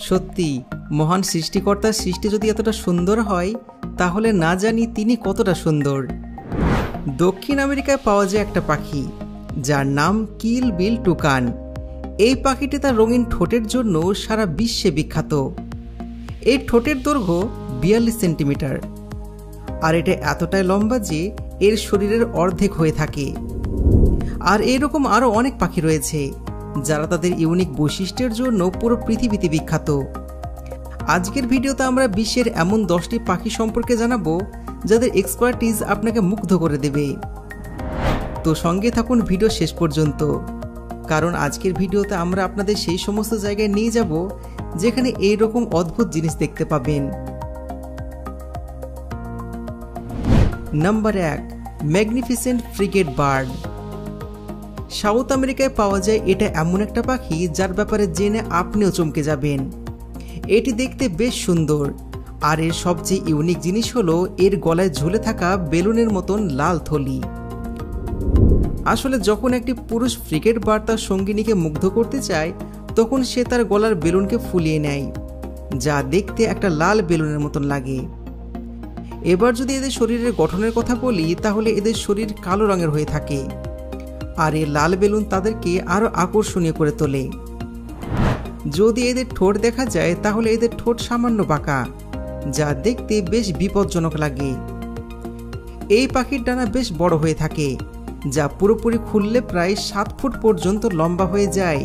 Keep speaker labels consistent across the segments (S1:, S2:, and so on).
S1: সত্যি মহান সৃষ্টিকর্তার সৃষ্টি যদি এতটা সুন্দর হয় তাহলে না জানি তিনি কতটা সুন্দর। দক্ষিণ আমেরিকায় পাওয়া যায় একটা পাখি যার নাম কিল বিল টুকান। এই পাখিটি তার রঙিন ঠোঁটের জন্য সারা বিশ্বে বিখ্যাত। এই ঠোঁটের দৈর্ঘ্য 42 সেন্টিমিটার, আর এটা এতটাই লম্বা যে এর শরীরের অর্ধেক হয়ে থাকে। আর এরকম আরও অনেক পাখি রয়েছে যারা তাদের ইউনিক বৈশিষ্ট্যের জন্য পুরো পৃথিবীতে বিখ্যাত। আজকের ভিডিওতে আমরা বিশ্বের এমন 10টি পাখি সম্পর্কে জানাবো যাদের এক্সপার্টিজ আপনাকে মুগ্ধ করে দেবে। তো সঙ্গে থাকুন ভিডিও শেষ পর্যন্ত, কারণ আজকের ভিডিওতে আমরা আপনাদের সেই সমস্ত জায়গায় নিয়ে যাব যেখানে এইরকম অদ্ভুত জিনিস দেখতে পাবেন। Number 1, magnificent frigate bird. South আমেরিকায় পাওয়া যায় এটা এমন একটা পাখি যার ব্যাপারে জেনে আপনিও চমকে যাবেন। এটি দেখতে বেশ সুন্দর, আর এর সবচেয়ে ইউনিক জিনিস হলো এর গলায় ঝুলে থাকা বেলুনের মতন লাল থলি। আসলে যখন একটি পুরুষ ফ্রিগেট বার্ড তার সঙ্গিনীকে মুগ্ধ করতে চায় তখন সে তার গলার বেলুনকে ফুলিয়ে নেয়, যা দেখতে একটা লাল বেলুনের মতন লাগে। এবার যদি এদের শরীরের গঠনের কথা বলি তাহলে এদের শরীর কালো রঙের হয়ে থাকে, আর এই লাল বেলুন তাদেরকে আরও আকর্ষণীয় করে তোলে। যদি এদের ঠোঁট দেখা যায় তাহলে এদের ঠোঁট সামান্য বাঁকা, যা দেখতে বেশ বিপজ্জনক লাগে। এই পাখির ডানা বেশ বড় হয়ে থাকে, যা পুরোপুরি খুললে প্রায় 7 ফুট পর্যন্ত লম্বা হয়ে যায়,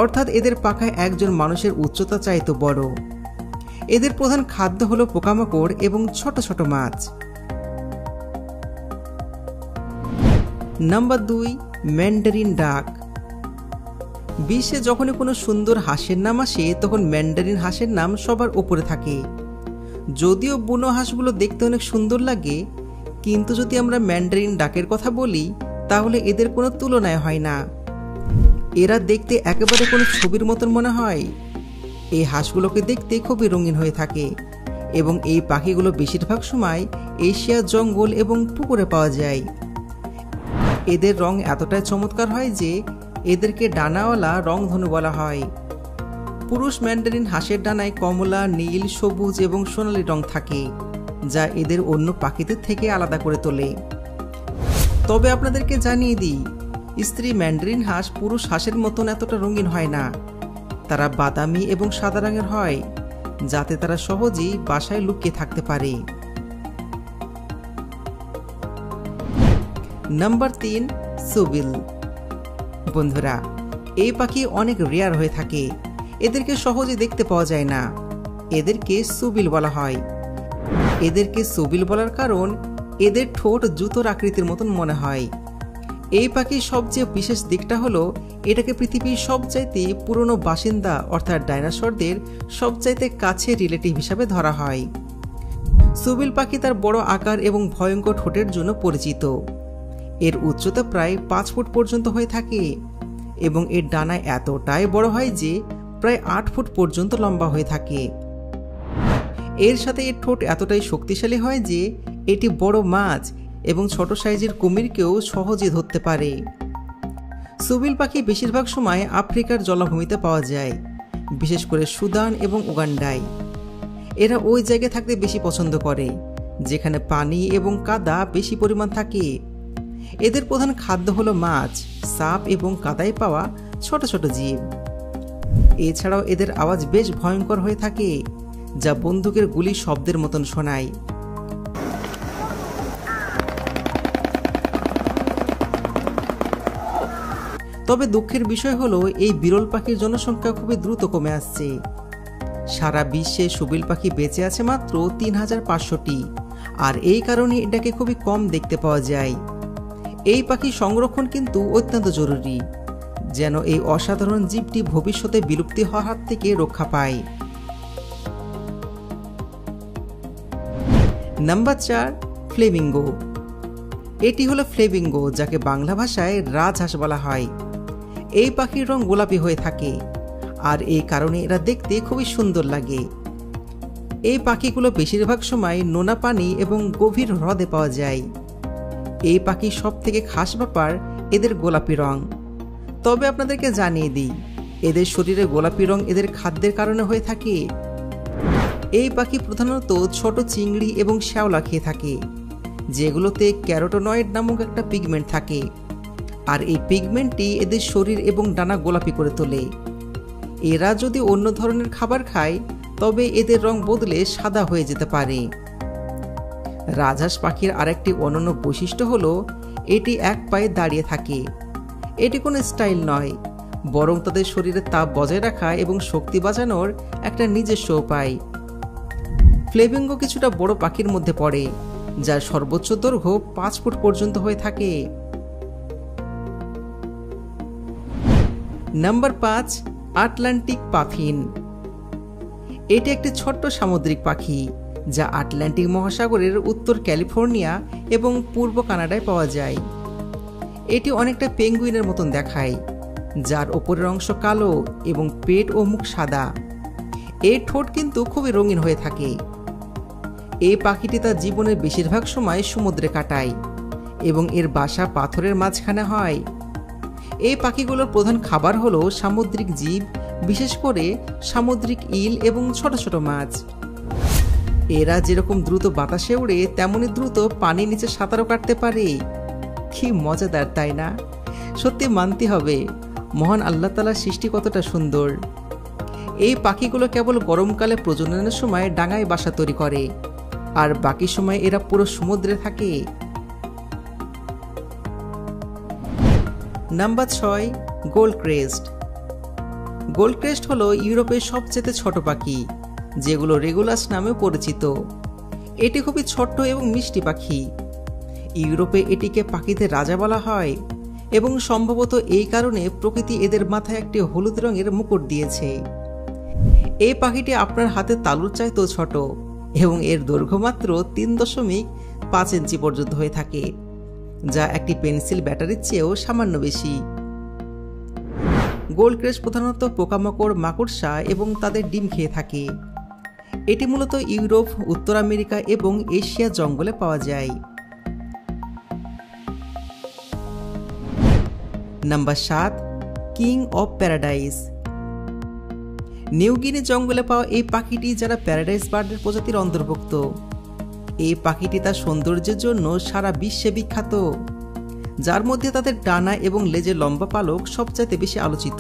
S1: অর্থাৎ এদের পাখায় একজন মানুষের উচ্চতা চাইতো বড়। এদের প্রধান খাদ্য হলো পোকামাকড় এবং ছোট ছোট মাছ। নাম্বার 2, ম্যান্ডারিন ডাক। বিশ্বে যখনই কোনো সুন্দর হাঁসের নাম আসে তখন ম্যান্ডারিন হাঁসের নাম সবার উপরে থাকে। যদিও বুনো হাঁসগুলো দেখতে অনেক সুন্দর লাগে, কিন্তু যদি আমরা ম্যান্ডারিন ডাকের কথা বলি তাহলে এদের কোনো তুলনায় হয় না। এরা দেখতে একেবারে কোনো ছবির মতন মনে হয়। এই হাঁসগুলোকে দেখতে খুবই রঙিন হয়ে থাকে এবং এই পাখিগুলো বেশিরভাগ সময় এশিয়ার জঙ্গল এবং পুকুরে পাওয়া যায়। এদের রং এতটাই চমৎকার হয় যে এদেরকে ডানাওয়ালা রংধনু বলা হয়। পুরুষ ম্যান্ডারিন হাঁসের ডানায় কমলা, নীল, সবুজ এবং সোনালী রং থাকে, যা এদের অন্য পাখিদের থেকে আলাদা করে তোলে। তবে আপনাদেরকে জানিয়ে দিই, স্ত্রী ম্যান্ডারিন হাঁস পুরুষ হাঁসের মতন এতটা রঙিন হয় না। তারা বাদামি এবং সাদা রঙের হয়, যাতে তারা সহজেই বাসায় লুকিয়ে থাকতে পারে। নাম্বার 3, সুবিল। বন্ধুরা, এই পাখি অনেক রেয়ার হয়ে থাকে, এদেরকে সহজে দেখতে পাওয়া যায় না। এদেরকে সুবিল বলা হয়। এদেরকে সুবিল বলার কারণ এদের ঠোঁট জুতোর আকৃতির মতন মনে হয়। এই পাখির সবচেয়ে বিশেষ দিকটা হলো এটাকে পৃথিবীর সবচাইতে পুরনো বাসিন্দা অর্থাৎ ডাইনোসরদের সবচাইতে কাছে রিলেটিভ হিসাবে ধরা হয়। সুবিল পাখি তার বড় আকার এবং ভয়ঙ্কর ঠোঁটের জন্য পরিচিত। এর উচ্চতা প্রায় 5 ফুট পর্যন্ত হয়ে থাকে এবং এর ডানা এতটাই বড় হয় যে প্রায় 8 ফুট পর্যন্ত লম্বা হয়ে থাকে। এর সাথে এর ঠোঁট এতটাই শক্তিশালী হয় যে এটি বড় মাছ এবং ছোট সাইজের কুমিরকেও সহজে ধরতে পারে। সুবিল পাখি বেশিরভাগ সময় আফ্রিকার জলাভূমিতে পাওয়া যায়, বিশেষ করে সুদান এবং উগান্ডায়। এরা ওই জায়গায় থাকতে বেশি পছন্দ করে যেখানে পানি এবং কাদা বেশি পরিমাণ থাকে। এদের প্রধান খাদ্য হলো মাছ, সাপ এবং কাদায় পাওয়া ছোট ছোট জীব। এছাড়াও এদের আওয়াজ বেশ ভয়ঙ্কর হয়ে থাকে, যা বন্দুকের গুলি শব্দের মতন শোনায়। তবে দুঃখের বিষয় হলো এই বিরল পাখির জনসংখ্যা খুবই দ্রুত কমে আসছে। সারা বিশ্বে সুবিল পাখি বেঁচে আছে মাত্র 3500টি, আর এই কারণে এটাকে খুবই কম দেখতে পাওয়া যায়। এই পাখি সংরক্ষণ কিন্তু অত্যন্ত জরুরি, যেন এই অসাধারণ জীবটি ভবিষ্যতে বিলুপ্তি হওয়ার হাত থেকে রক্ষা পায়। Number 4, Flamengo. এটি হলো ফ্লেমিঙ্গো, যাকে বাংলা ভাষায় রাজহাঁস বলা হয়। এই পাখির রং গোলাপি হয়ে থাকে, আর এই কারণে এরা দেখতে খুবই সুন্দর লাগে। এই পাখিগুলো বেশিরভাগ সময় নোনা পানি এবং গভীর হ্রদে পাওয়া যায়। এই পাখির সব থেকে খাস ব্যাপার এদের গোলাপি রং। তবে আপনাদেরকে জানিয়ে দিই, এদের শরীরে গোলাপি রং এদের খাদ্যের কারণে হয়ে থাকে। এই পাখি প্রধানত ছোট চিংড়ি এবং শ্যাওলা খেয়ে থাকে, যেগুলোতে ক্যারোটিনয়েড নামক একটা পিগমেন্ট থাকে, আর এই পিগমেন্টটি এদের শরীর এবং ডানা গোলাপি করে তোলে। এরা যদি অন্য ধরনের খাবার খায় তবে এদের রং বদলে সাদা হয়ে যেতে পারে। রাজহাঁস পাখির আরেকটি অনন্য বৈশিষ্ট্য হলো এটি এক পায়ে দাঁড়িয়ে থাকে। এটি কোনো স্টাইল নয়, বরং তাদের শরীরে তাপ বজায় রাখা এবং শক্তি বাঁচানোর একটা নিজস্ব উপায়। ফ্লেমিঙ্গো কিছুটা বড় পাখির মধ্যে পড়ে, যার সর্বোচ্চ দৈর্ঘ্য 5 ফুট পর্যন্ত হয়ে থাকে। Number 5, Atlantic puffin. এটি একটি ছোট্ট সামুদ্রিক পাখি যা আটলান্টিক মহাসাগরের উত্তর ক্যালিফোর্নিয়া এবং পূর্ব কানাডায় পাওয়া যায়। এটি অনেকটা পেঙ্গুইনের মতন দেখায়, যার ওপরের অংশ কালো এবং পেট ও মুখ সাদা। এর ঠোঁট কিন্তু খুবই রঙিন হয়ে থাকে। এই পাখিটি তার জীবনের বেশিরভাগ সময় সমুদ্রে কাটায় এবং এর বাসা পাথরের মাঝখানে হয়। এই পাখিগুলোর প্রধান খাবার হলো সামুদ্রিক জীব, বিশেষ করে সামুদ্রিক ইল এবং ছোট ছোট মাছ। এরা যেরকম দ্রুত বাতাসে উড়ে তেমনি দ্রুত পানির নিচে সাঁতারও কাটতে পারে। কি মজাদার, তাই না? সত্যি মানতে হবে মহান আল্লাহ তাআলার সৃষ্টি কতটা সুন্দর। এই পাখিগুলো কেবল গরমকালে প্রজননের সময় ডাঙায় বাসা তৈরি করে, আর বাকি সময় এরা পুরো সমুদ্রে থাকে। Number 6, gold crest. Gold crest হলো ইউরোপের সবচেয়ে ছোট পাখি, যেগুলো রেগুলাস নামে পরিচিত। এটি খুবই ছোট্ট এবং মিষ্টি পাখি। ইউরোপে এটিকে পাখিদের রাজা বলা হয় এবং সম্ভবত এই কারণে প্রকৃতি এদের মাথায় একটি হলুদ রঙের মুকুট দিয়েছে। এই পাখিটি আপনার হাতে তালুর চাইতেও ছোট এবং এর দৈর্ঘ্য মাত্র 3.5 ইঞ্চি পর্যন্ত হয়ে থাকে, যা একটি পেন্সিল ব্যাটারির চেয়েও সামান্য বেশি। গোল্ড ক্রেস্ট প্রধানত পোকামাকড়, মাকড়সা এবং তাদের ডিম খেয়ে থাকে। এটি মূলত ইউরোপ, উত্তর আমেরিকা এবং এশিয়া জঙ্গলে পাওয়া যায়। Number 7, king of paradise. New Guinea জঙ্গলে পাওয়া এই পাখিটি যারা প্যারাডাইস বার্ডের প্রজাতির অন্তর্ভুক্ত। এই পাখিটি তার সৌন্দর্যের জন্য সারা বিশ্বে বিখ্যাত, যার মধ্যে তাদের ডানা এবং লেজের লম্বা পালক সবচাইতে বেশি আলোচিত।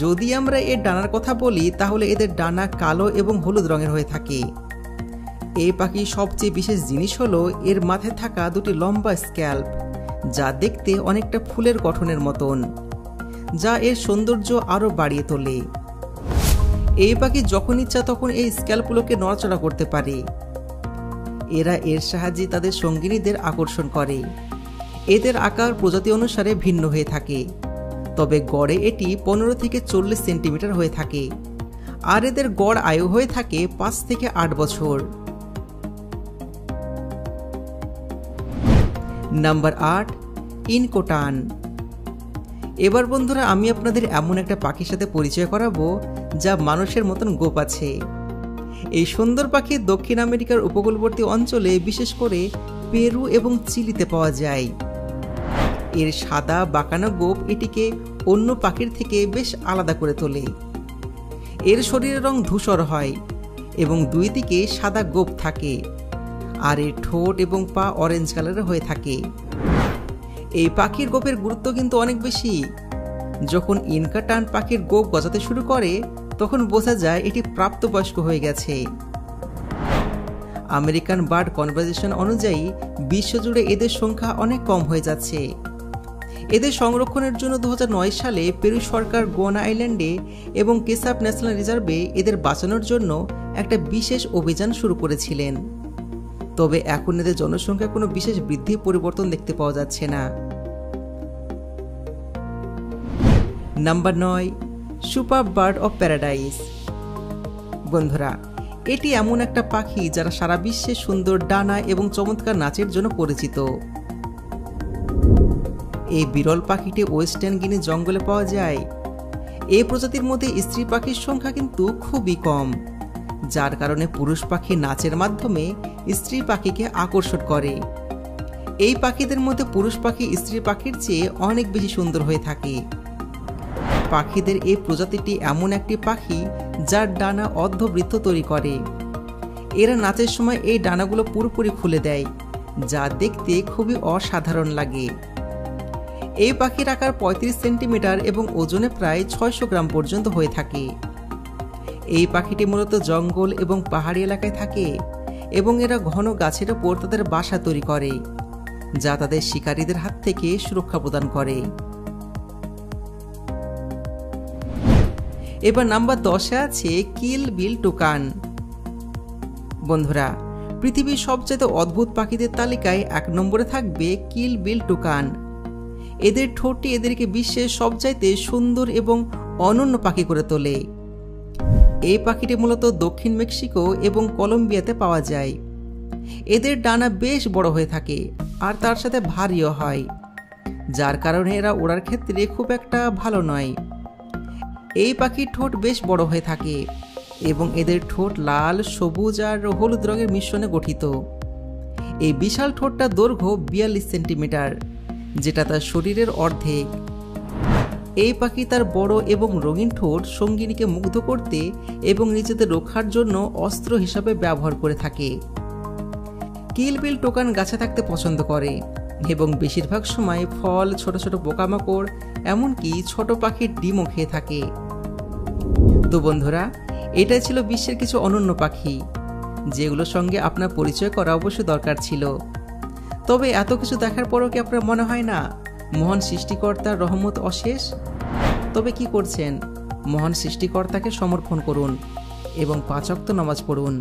S1: যদি আমরা এর ডানার কথা বলি তাহলে এদের ডানা কালো এবং হলুদ রঙের হয়ে থাকে। এই পাখির সবচেয়ে বিশেষ জিনিস হলো এর মাথায় থাকা দুটি লম্বা স্ক্যাল্প, যা দেখতে অনেকটা ফুলের গঠনের মতন, যা এর সৌন্দর্য আরও বাড়িয়ে তোলে। এই পাখি যখন ইচ্ছা তখন এই স্ক্যাল্পগুলোকে নড়াচড়া করতে পারে। এরা এর সাহায্যে তাদের সঙ্গিনীদের আকর্ষণ করে। এদের আকার প্রজাতি অনুসারে ভিন্ন হয়ে থাকে, তবে গড়ে এটি 15 থেকে 40 সেন্টিমিটার হয়ে থাকে, আর এদের গড় আয়ু হয়ে থাকে 5 থেকে 8 বছর। নাম্বার 8, ইনকোটান। এবার বন্ধুরা আমি আপনাদের এমন একটা পাখির সাথে পরিচয় করাবো যা মানুষের মতন গোপ আছে। এই সুন্দর পাখি দক্ষিণ আমেরিকার উপকূলবর্তী অঞ্চলে, বিশেষ করে পেরু এবং চিলিতে পাওয়া যায়। এর সাদা বাঁকানো গোপ এটিকে অন্য পাখির থেকে বেশ আলাদা করে তোলে। এর শরীরের রং ধূসর হয় এবং দুই দিকে সাদা গোপ থাকে, আর এর ঠোঁট এবং পা অরেঞ্জ কালারের হয়ে থাকে। এই পাখির গোপের গুরুত্ব কিন্তু অনেক বেশি। যখন ইনকোটান পাখির গোপ গজাতে শুরু করে তখন বোঝা যায় এটি প্রাপ্তবয়স্ক হয়ে গেছে। আমেরিকান বার্ড কনজারভেশন অনুযায়ী বিশ্বজুড়ে এদের সংখ্যা অনেক কম হয়ে যাচ্ছে। এদের সংরক্ষণের জন্য 2009 সালে পেরু সরকার গোয়ানা আইল্যান্ডে এবং কেসাপ ন্যাশনাল রিজার্ভে এদের বাঁচানোর জন্য একটা বিশেষ অভিযান শুরু করেছিলেন। তবে এখন এদের জনসংখ্যা কোনো বিশেষ বৃদ্ধি পরিবর্তন দেখতে পাওয়া যাচ্ছে না। Number 9, super bird of paradise. বন্ধুরা এটি এমন একটা পাখি যারা সারা বিশ্বে সুন্দর ডানা এবং চমৎকার নাচের জন্য পরিচিত। এই বিরল পাখিটি ওয়েস্টার্ন গিনি জঙ্গলে পাওয়া যায়। এই প্রজাতির মধ্যে স্ত্রী পাখির সংখ্যা কিন্তু খুবই কম, যার কারণে পুরুষ পাখি নাচের মাধ্যমে স্ত্রী পাখিকে আকর্ষণ করে। এই পাখিদের মধ্যে পুরুষ পাখি স্ত্রী পাখির চেয়ে অনেক বেশি সুন্দর হয়ে থাকে। পাখিদের এই প্রজাতিটি এমন একটি পাখি যার ডানা অর্ধবৃত্ত তৈরি করে। এরা নাচের সময় এই ডানাগুলো পুরোপুরি খুলে দেয়, যা দেখতে খুবই অসাধারণ লাগে। এই পাখির আকার 35 সেন্টিমিটার এবং ওজনে প্রায় 600 গ্রাম পর্যন্ত হয়ে থাকে। এই পাখিটি মূলত জঙ্গল এবং পাহাড়ি এলাকায় থাকে এবং এরা ঘন গাছের ওপর তাদের বাসা তৈরি করে, যা তাদের শিকারীদের হাত থেকে সুরক্ষা প্রদান করে। এবার নাম্বার 10-এ আছে কিল বিল টুকান। বন্ধুরা, পৃথিবীর সবচেয়ে অদ্ভুত পাখিদের তালিকায় 1 নম্বরে থাকবে কিল বিল টুকান। এদের ঠোঁটটি এদেরকে বিশ্বের সবচাইতে সুন্দর এবং অনন্য পাখি করে তোলে। এই পাখিটি মূলত দক্ষিণ মেক্সিকো এবং কলম্বিয়াতে পাওয়া যায়। এদের ডানা বেশ বড় হয়ে থাকে আর তার সাথে ভারীও হয়, যার কারণে এরা ওড়ার ক্ষেত্রে খুব একটা ভালো নয়। এই পাখির ঠোঁট বেশ বড় হয়ে থাকে এবং এদের ঠোঁট লাল, সবুজ আর হলুদ রঙের মিশ্রণে গঠিত। এই বিশাল ঠোঁটটা দৈর্ঘ্য 42 সেন্টিমিটার, যেটা তার শরীরের অর্ধেক। এই পাখি তার বড় এবং রঙিন ঠোঁট সঙ্গিনীকে মুগ্ধ করতে এবং নিজেদের রক্ষার জন্য অস্ত্র হিসাবে ব্যবহার করে থাকে। কিল বিল টোকান গাছে থাকতে পছন্দ করে এবং বেশিরভাগ সময় ফল, ছোট ছোট পোকামাকড়, এমনকি ছোট পাখির ডিমও খেয়ে থাকে। তো বন্ধুরা, এটাই ছিল বিশ্বের কিছু অনন্য পাখি, যেগুলোর সঙ্গে আপনার পরিচয় করা অবশ্যই দরকার ছিল। তবে এত কিছু দেখার পরও কি আপনার মনে হয় না মহান সৃষ্টিকর্তার রহমত অশেষ? তবে কি করছেন, মহান সৃষ্টিকর্তাকে সমর্পণ করুন এবং 5 ওয়াক্ত নামাজ পড়ুন।